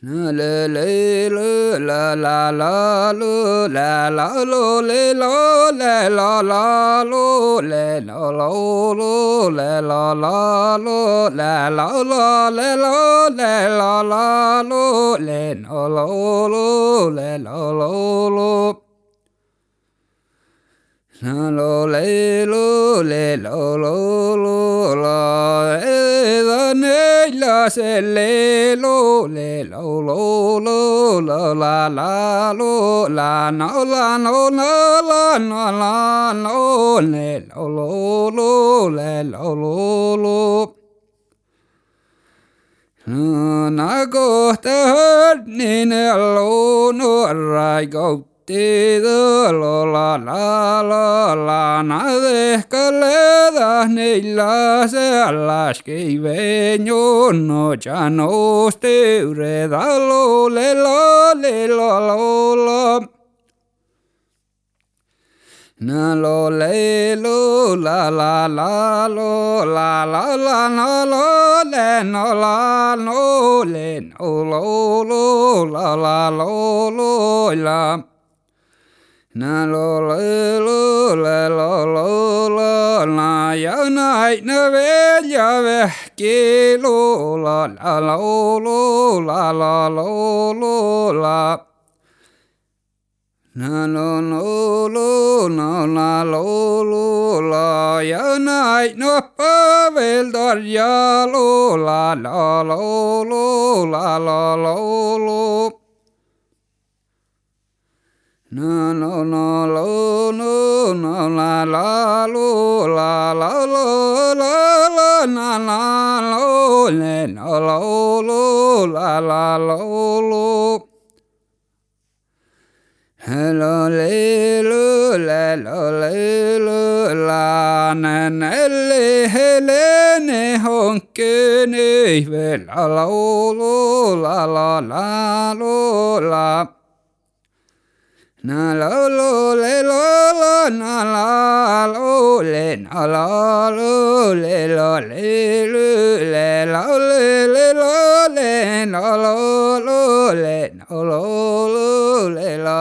La le le la la la lo la la lo le lo le la la lo le la la lo le la la lo la la la le lo le la la lo le la la lo le la la lo la lo le lo la da ne la se le lo la la lo la no la no la la no la no le lo na go ta ni ne lo no rai go te lo la na de caleda ni la se las que veño no ya no ste re da lo le lo na lo le lo la lo la no lo le no la no le no lo la lo la na lo le lo na ya na ve ya ve que lo la lo la na no no la ya no pavel dar ya lo la lo no la lo na lo le no la lo hello le la na le hele ne honke ne ve la la na le na la le na la le la le na le la